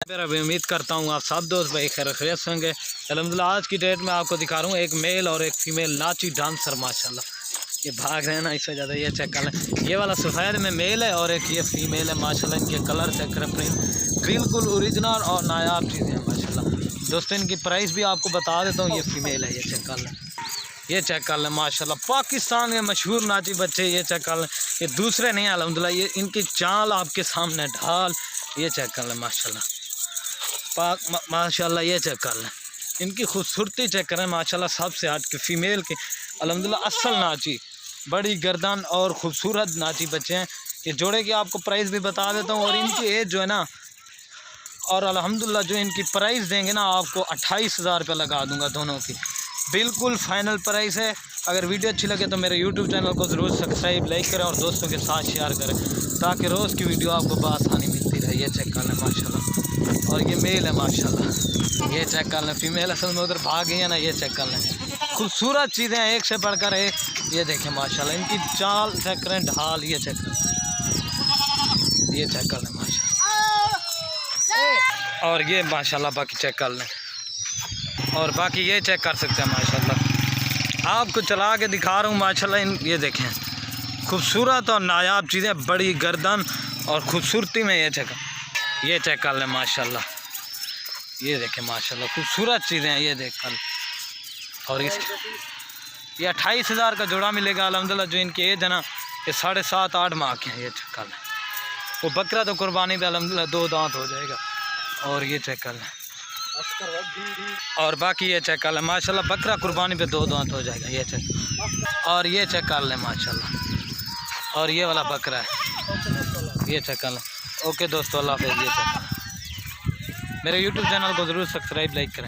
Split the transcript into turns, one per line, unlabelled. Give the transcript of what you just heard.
मेरा भी उम्मीद करता हूँ आप सब दोस्त भाई खैरियत से होंगे। अल्हम्दुलिल्लाह आज की डेट में आपको दिखा रहा हूँ एक मेल और एक फीमेल नाची डांसर माशाल्लाह। ये भाग रहे हैं ना, इससे ज़्यादा ये चेक कर लें। ये वाला सफ़ेद में मेल है और एक ये फीमेल है माशाल्लाह। इनके कलर चेक करें, प्रिंट बिल्कुल ओरिजिनल और नायाब चीज़ें हैं माशाल्लाह। दोस्तों इनकी प्राइस भी आपको बता देता हूँ। ये फीमेल है, ये चेक कर लें, ये चेक कर लें माशाल्लाह। पाकिस्तान के मशहूर नाची बच्चे, ये चेक कर लें, ये दूसरे नहीं अल्हम्दुलिल्लाह। ये इनकी चाल आपके सामने ढाल, ये चेक कर लें माशाल्लाह। माशाल्लाह ये चेक कर लें, इनकी खूबसूरती चेक करें माशाल्लाह। सबसे हट के फ़ीमेल के अल्हम्दुलिल्लाह असल नाची, बड़ी गर्दन और ख़ूबसूरत नाची बच्चे हैं। ये जोड़े की आपको प्राइस भी बता देता हूँ और इनकी एज जो है ना, और अल्हम्दुलिल्लाह जो इनकी प्राइस देंगे ना आपको 28,000 रुपये लगा दूँगा दोनों की। बिल्कुल फ़ाइनल प्राइस है। अगर वीडियो अच्छी लगे तो मेरे यूट्यूब चैनल को ज़रूर सब्सक्राइब लाइक करें और दोस्तों के साथ शेयर करें ताकि रोज़ की वीडियो आपको बआसानी मिलती रहे। ये चेक कर लें माशाल्लाह। और ये मेल है माशाल्लाह, ये चेक कर लें। फीमेल असल में उधर भाग गई है ना, ये चेक कर लें। खूबसूरत चीज़ें हैं, एक से बढ़कर एक। ये देखें माशाल्लाह, इनकी चाल चेक करें, ढाल ये चेक करें, ये चेक कर लें माशाल्लाह। और ये माशाल्लाह बाकी चेक कर लें, और बाकी ये चेक कर सकते हैं माशाल्लाह। आपको चला के दिखा रहा हूँ माशाल्लाह। ये देखें खूबसूरत और नायाब चीज़ें, बड़ी गर्दन और ख़ूबसूरती में। ये चेक कर लें माशाल्लाह। ये देखें माशाल्लाह खूबसूरत चीज़ें हैं, ये देख कर। और इस ये 28,000 का जोड़ा मिलेगा अल्हम्दुलिल्लाह। जो इनकी एज है ना, ये 7.5-8 माह के हैं। ये चेक कर लें। वो बकरा तो कुर्बानी पे अल्हम्दुलिल्लाह 2 दांत हो जाएगा। और ये चेक कर लें, और बाकी ये चेक कर लें माशाल्लाह। बकरा कुर्बानी पे 2 दांत हो जाएगा। ये चेक, और ये चेक कर लें माशाल्लाह। और ये वाला बकरा है, ये चेक कर लें। ओके दोस्तों, अल्लाह हाफ़िज़। ये चेक, मेरे यूट्यूब चैनल को ज़रूर सब्सक्राइब लाइक करें।